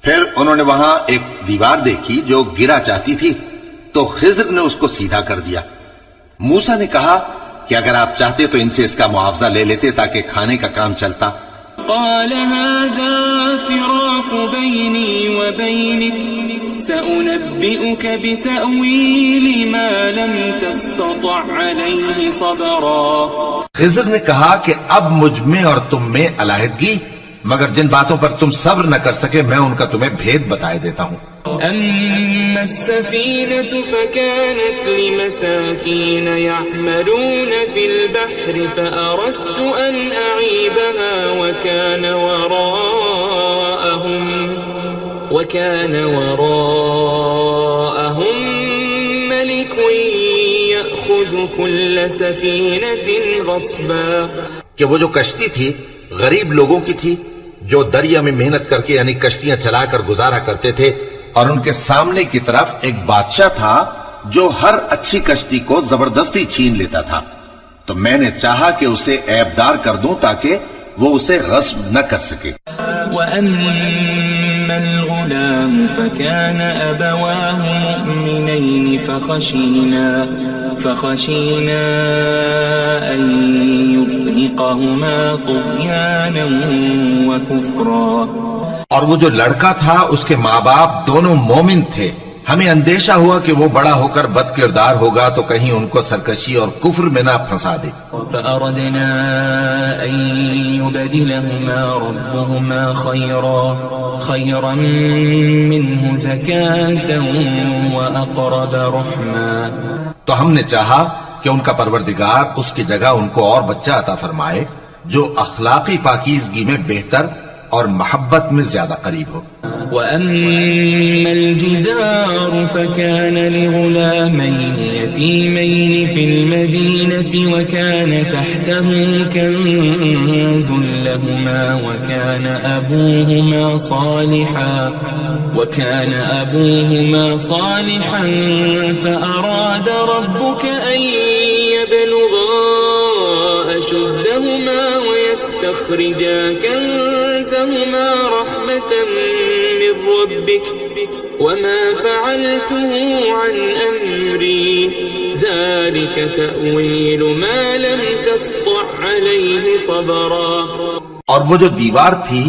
پھر انہوں نے وہاں ایک دیوار دیکھی جو گرا چاہتی تھی تو خضر نے اس کو سیدھا کر دیا۔ موسیٰ نے کہا کہ اگر آپ چاہتے تو ان سے اس کا معاوضہ لے لیتے تاکہ کھانے کا کام چلتا۔ قال هذا فراق بيني وبينك سأنبئك بتأويل ما لم تستطع عليه صبرا۔ خضر نے کہا کہ اب مجھ میں اور تم میں علیحدگی، مگر جن باتوں پر تم صبر نہ کر سکے میں ان کا تمہیں بھید بتائے دیتا ہوں۔ أما السفينة فكانت لمساكين يعملون في البحر فأردت أن أعيبها وكان وراءهم ملك يأخذ كل سفينة غصبا، کہ وہ جو کشتی تھی غریب لوگوں کی تھی جو دریا میں محنت کر کے یعنی کشتیاں چلا کر گزارا کرتے تھے، اور ان کے سامنے کی طرف ایک بادشاہ تھا جو ہر اچھی کشتی کو زبردستی چھین لیتا تھا، تو میں نے چاہا کہ اسے عیبدار کر دوں تاکہ وہ اسے غصب نہ کر سکے۔ وأما الغلام فكان أبواه مؤمنين فخشينا أن يرهقهما طغيانا وكفرا۔ اور وہ جو لڑکا تھا اس کے ماں باپ دونوں مومن تھے، ہمیں اندیشہ ہوا کہ وہ بڑا ہو کر بد کردار ہوگا تو کہیں ان کو سرکشی اور کفر میں نہ پھنسا دے۔ فأردنا أن يبدلهما ربهما خيرا منه زكاة وأقرب رحما، تو ہم نے چاہا کہ ان کا پروردگار اس کی جگہ ان کو اور بچہ عطا فرمائے جو اخلاقی پاکیزگی میں بہتر اور محبت میں زیادہ قریب ہو۔ وأما الجدار فكان لغلامين يتيمين في المدينة وكان تحته كنز لهما وكان أبوهما صالحا فأراد ربك أن يبلغا أشدهما ويستخرجا كنزهما رحمة من ربك وما فعلته عن أمري ذلك تأويل ما لم تسطع عليه صبرا۔ اور وہ جو دیوار تھی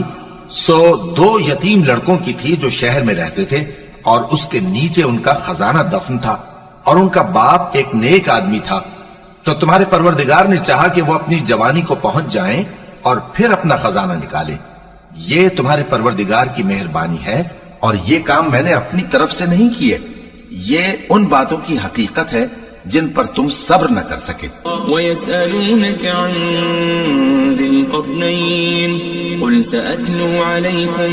سو 2 یتیم لڑکوں کی تھی جو شہر میں رہتے تھے، اور اس کے نیچے ان کا خزانہ دفن تھا، اور ان کا باپ ایک نیک آدمی تھا، تو تمہارے پروردگار نے چاہا کہ وہ اپنی جوانی کو پہنچ جائیں اور پھر اپنا خزانہ نکالے۔ یہ تمہارے پروردگار کی مہربانی ہے، اور یہ کام میں نے اپنی طرف سے نہیں کیے، یہ ان باتوں کی حقیقت ہے جن پر تم صبر نہ کر سکے۔ وَيَسْأَلُونَكَ عَنْ ذِي الْقَرْنَيْنِ قُلْ سَأَتْلُو عَلَيْكُمْ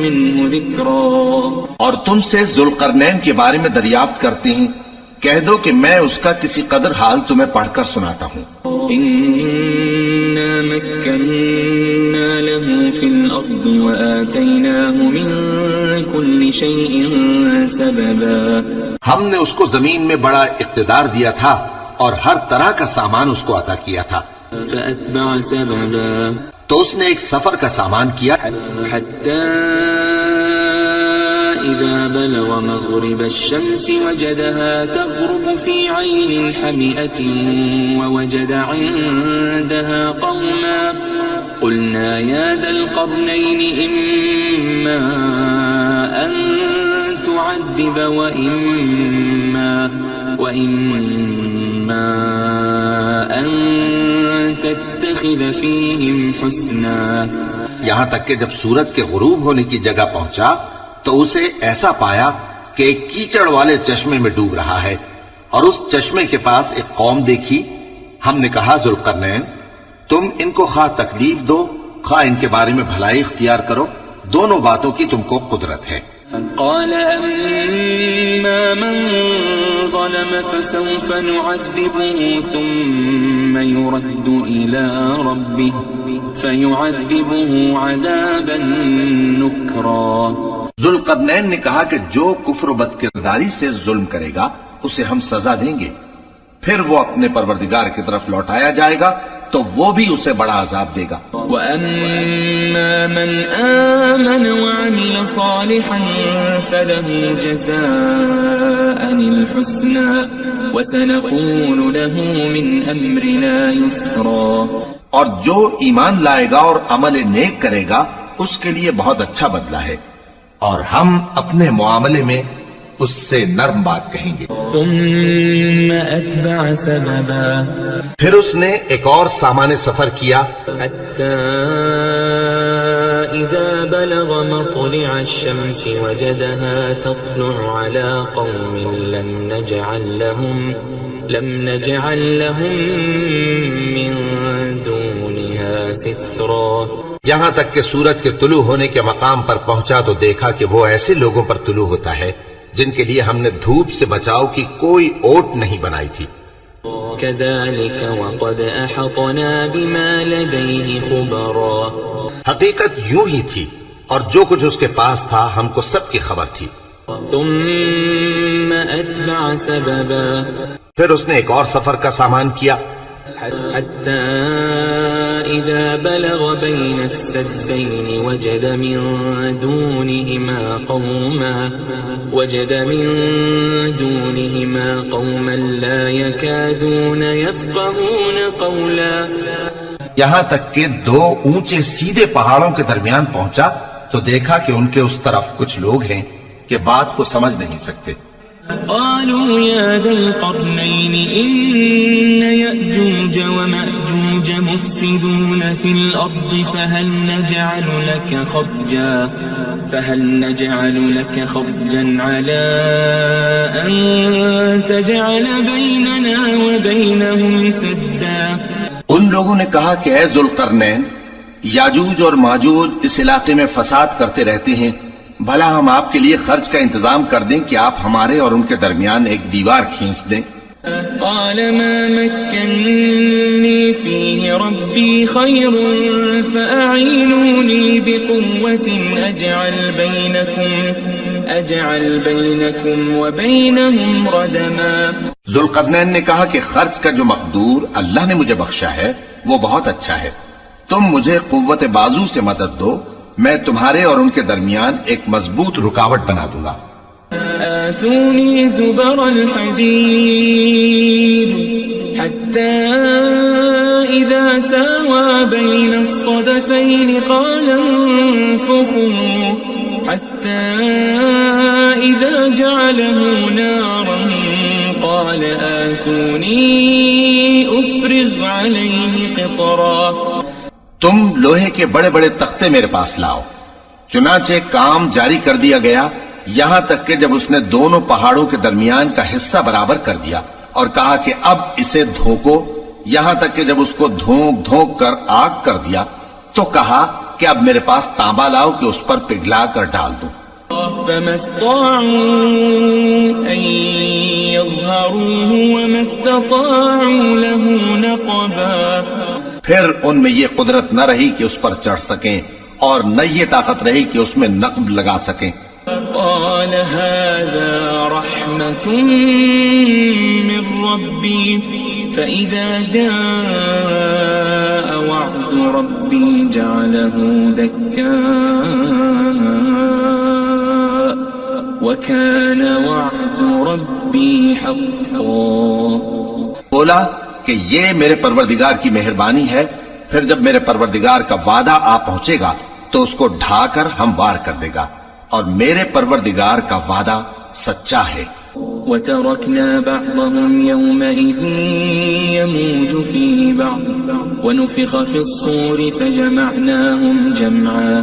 مِنْهُ ذِكْرًا۔ اور تم سے ذوالقرنین کے بارے میں دریافت کرتے ہیں، کہہ دو کہ میں اس کا کسی قدر حال تمہیں پڑھ کر سناتا ہوں۔ إِنَّا مَكَّنَّا لَهُ فِي الْأَرْضِ وَآتَيْنَاهُ مِنْ كُلِّ شَيْءٍ سَبَبًا۔ ہم نے اس کو زمین میں بڑا اقتدار دیا تھا اور ہر طرح کا سامان اس کو عطا کیا تھا۔ فَأَتْبَعَ سَبَبًا، تو اس نے ایک سفر کا سامان کیا حتى إذا بلغ مغرب الشمس وجدها تغرب في عين حمئة ووجد عندها قوما قلنا يا ذا القرنين إما أن تعذب وإما أن تتخذ فيهم حسنا۔ یہاں تک کہ جب سورج کے غروب ہونے کی جگہ پہنچا تو اسے ایسا پایا کہ ایک کیچڑ والے چشمے میں ڈوب رہا ہے، اور اس چشمے کے پاس ایک قوم دیکھی۔ ہم نے کہا ذوالقرنین تم ان کو خواہ تکلیف دو خواہ ان کے بارے میں بھلائی اختیار کرو، دونوں باتوں کی تم کو قدرت ہے۔ قال أما من ظلم فسوف نعذبه ثم يرد إلى ربه فيعذبه عذابا نكرا۔ ذوالقرنین نے کہا کہ جو کفر و بد کرداری سے ظلم کرے گا اسے ہم سزا دیں گے، پھر وہ اپنے پروردگار کی طرف لوٹایا جائے گا تو وہ بھی اسے بڑا عذاب دے گا۔ وَأَمَّا مَنْ آمَنَ وَعَمِلَ صَالِحًا فَلَهُ جَزَاءً الْحُسْنَى وَسَنَقُولُ لَهُ مِنْ أَمْرِنَا يُسْرًا۔ اور جو ایمان لائے گا اور عمل نیک کرے گا اس کے لیے بہت اچھا بدلہ ہے، اور ہم اپنے معاملے میں اس سے نرم بات کہیں گے۔ ثُمَّ أَتْبَعَ سَبَبًا، پھر اس نے ایک اور سامان سفر کیا حَتَّى إِذَا بَلَغَ مَطْلِعَ الشَّمْسِ وَجَدَهَا تَطْلُعُ عَلَى قَوْمٍ لَمْ نَجْعَلْ لَهُم مِّن دُونِهَا سِتْرًا۔ یہاں تک کہ سورج کے طلوع ہونے کے مقام پر پہنچا تو دیکھا کہ وہ ایسے لوگوں پر طلوع ہوتا ہے جن کے لیے ہم نے دھوپ سے بچاؤ کی کوئی اوٹ نہیں بنائی تھی۔ كَذَلِكَ وَقَدْ أَحَطْنَا بِمَا لَدَيْهِ خُبَرًا، حقیقت یوں ہی تھی اور جو کچھ اس کے پاس تھا ہم کو سب کی خبر تھی۔ ثُمَّ أَتْبَعَ سَبَبًا، پھر اس نے ایک اور سفر کا سامان کیا حَتَّى إِذَا بَلَغَ بَيْنَ السَّدَّيْنِ وَجَدَ مِن دُونِهِمَا قَوْمًا لَا يَكَادُونَ يَفْقَهُونَ قَوْلًا۔ یہاں تک کہ دو اونچے سیدھے پہاڑوں کے درمیان پہنچا تو دیکھا کہ ان کے اس طرف کچھ لوگ ہیں کہ بات کو سمجھ نہیں سکتے۔ قالوا يا ذا القرنين إن يأجوج ومأجوج مفسدون في الأرض فهل نجعل لك خرجا على أن تجعل بيننا وبينهم سدا۔ ان لوگوں نے کہا کہ اے ذوالقرنین، یاجوج اور ماجوج اس علاقے میں فساد کرتے رہتے ہیں، بھلا ہم آپ کے لیے خرچ کا انتظام کر دیں کہ آپ ہمارے اور ان کے درمیان ایک دیوار کھینچ دیں۔ قال ما مكنني فيه ربي خير فأعينوني بقوة أجعل بينكم وبينهم ردما۔ ذوالقرنین نے کہا کہ خرچ کا جو مقدور اللہ نے مجھے بخشا ہے وہ بہت اچھا ہے، تم مجھے قوت بازو سے مدد دو، میں تمہارے اور ان کے درمیان ایک مضبوط رکاوٹ بنا دوں گا۔ آتوني زبر الحديد حتى إذا ساوى بين الصدفين قال انفخوا حتى إذا جعله نارا قال آتوني أفرغ عليه قطرا۔ تم لوہے کے بڑے بڑے تختے میرے پاس لاؤ۔ چنانچہ کام جاری کر دیا گیا یہاں تک کہ جب اس نے دونوں پہاڑوں کے درمیان کا حصہ برابر کر دیا اور کہا کہ اب اسے دھوکو، یہاں تک کہ جب اس کو دھونک دھونک کر آگ کر دیا تو کہا کہ اب میرے پاس تانبا لاؤ کہ اس پر پگھلا کر ڈال دوں۔ فما استطاعوا أن يظهروه وما استطاعوا له نقبا۔ پھر ان میں یہ قدرت نہ رہی کہ اس پر چڑھ سکیں اور نہ یہ طاقت رہی کہ اس میں نقب لگا سکیں۔ قال هذا رحمة من ربي فإذا جاء وعد ربي جعله دكاء وكان وعد ربي حقا۔ بولا کہ یہ میرے پروردگار کی مہربانی ہے، پھر جب میرے پروردگار کا وعدہ آ پہنچے گا تو اس کو ڈھا کر ہموار کر دے گا، اور میرے پروردگار کا وعدہ سچا ہے۔ وَتَرَكْنَا بَعْضَهُمْ يَوْمَئِذٍ يَمُوجُ فِي بَعْضٍ وَنُفِخَ فِي الصُّورِ فَجَمَعْنَاهُمْ جَمْعًا۔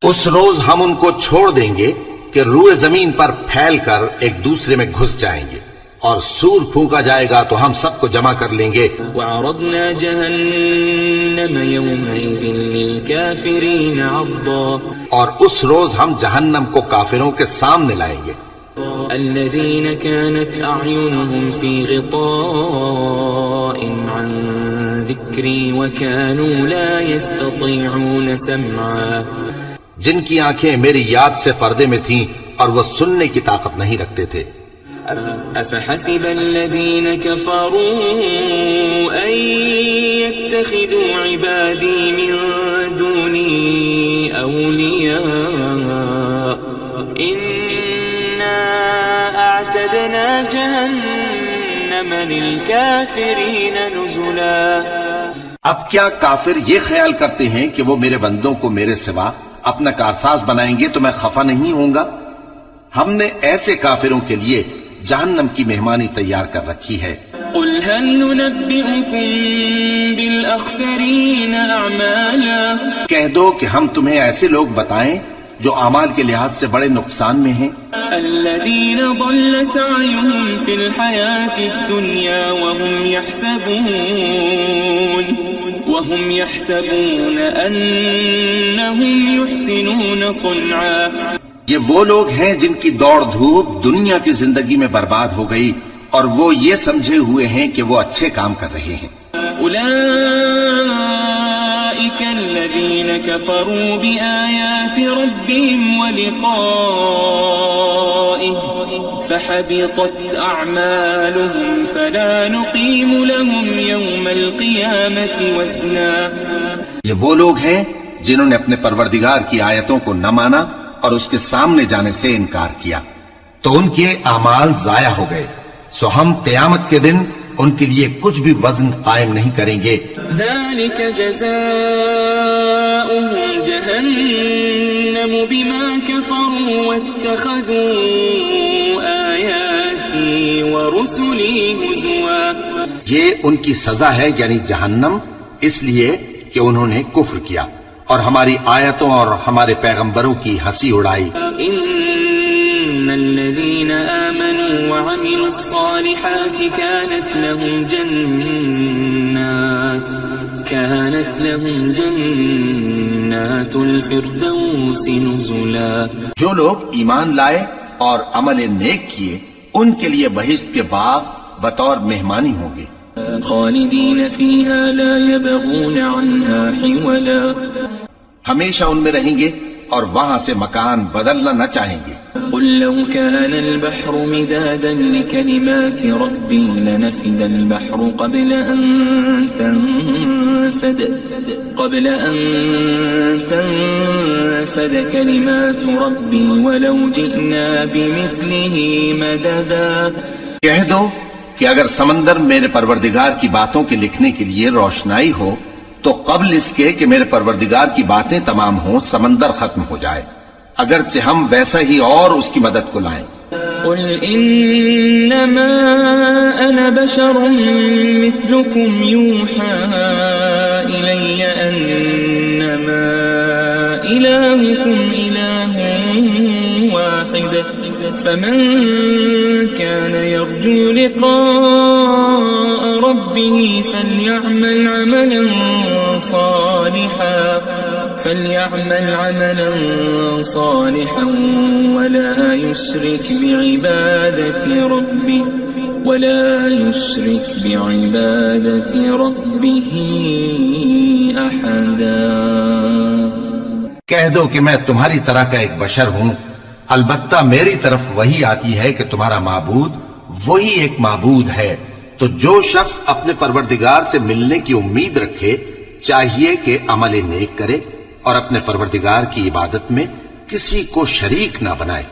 اس روز ہم ان کو چھوڑ دیں گے کہ روئے زمین پر پھیل کر ایک دوسرے میں گھس جائیں گے، اور سور پھونکا جائے گا تو ہم سب کو جمع کر لیں گے۔ وَعَرَضْنَا جَهَنَّمَ يَوْمَئِذٍ لِلْكَافِرِينَ عَرْضًا۔ اور اس روز ہم جہنم کو کافروں کے سامنے لائیں گے۔ الَّذِينَ كَانَتْ أَعْيُنُهُمْ فِي غِطَاءٍ عَنْ ذِكْرِي وَكَانُوا لَا يَسْتَطِيعُونَ سَمْعًا۔ جن کی آنکھیں میری یاد سے پردے میں تھیں اور وہ سننے کی طاقت نہیں رکھتے تھے۔ أفحسب الذين كفروا أن يتخذوا عبادي من دوني أولياء إنا أعتدنا جهنم للكافرين نزلا. اب کیا کافر یہ خیال کرتے ہیں کہ وہ میرے بندوں کو میرے سوا اپنا کارساز بنائیں گے تو میں خفا نہیں ہوں گا؟ ہم نے ایسے کافروں کے لیے جہنم کی مہمانی تیار کر رکھی ہے. قل هل ننبئكم بالأخسرين أعمالا. کہہ دو کہ ہم تمہیں ایسے لوگ بتائیں جو اعمال کے لحاظ سے بڑے نقصان میں ہیں. الذين ضل سعيهم في الحياة الدنيا وهم يحسبون أنهم يحسنون صنعا. یہ وہ لوگ ہیں جن کی دوڑ دھوپ دنیا کی زندگی میں برباد ہو گئی اور وہ یہ سمجھے ہوئے ہیں کہ وہ اچھے کام کر رہے ہیں. أولئك الذين كفروا بآيات ربهم ولقائه فحبطت أعمالهم فلا نقيم لهم يوم القيامة وزنا. یہ وہ لوگ ہیں جنہوں نے اپنے پروردگار کی آیتوں کو نہ مانا اور اس کے سامنے جانے سے انکار کیا تو ان کے اعمال ضائع ہو گئے، سو ہم قیامت کے دن ان کے لیے کچھ بھی وزن قائم نہیں کریں گے. ذلك جزاؤهم جهنم بما كفروا واتخذوا آياتي ورسلي هزوا. یہ ان کی سزا ہے یعنی جہنم، اس لیے کہ انہوں نے کفر کیا اور ہماری آیتوں اور ہمارے پیغمبروں کی ہنسی اڑائی. إن الذين آمنوا وعملوا الصالحات كانت لهم جنات الفردوس نزلا. جو لوگ ایمان لائے اور عمل نیک کیے ان کے لیے بہشت کے باغ بطور مہمانی ہوں گے. خالدين فيها لا يبغون عنها حولا. ہمیشہ ان میں رہیں گے اور وہاں سے مکان بدلنا نہ چاہیں گے. قل لو كان البحر مدادا لكلمات ربي لنفد البحر قبل أن تنفد كلمات ربي ولو جئنا بمثله مددا. کہہ دو کہ اگر سمندر میرے پروردگار کی باتوں کے لکھنے کے لیے روشنائی ہو تو قبل اس کے کہ میرے پروردگار کی باتیں تمام ہوں سمندر ختم ہو جائے، اگرچہ ہم ویسا ہی اور اس کی مدد کو لائیں. قل انما انا بشر مثلكم يوحى الي انما الهكم اله واحد فمن كان يرجو لقاء ربه فليعمل عملا صالحا ولا يشرك بعبادة ربه أحدا. کہہ دو کہ میں تمہاری طرح کا ایک بشر ہوں، البتہ میری طرف وہی آتی ہے کہ تمہارا معبود وہی ایک معبود ہے. تو جو شخص اپنے پروردگار سے ملنے کی امید رکھے چاہیے کہ عمل نیک کرے اور اپنے پروردگار کی عبادت میں کسی کو شریک نہ بنائے.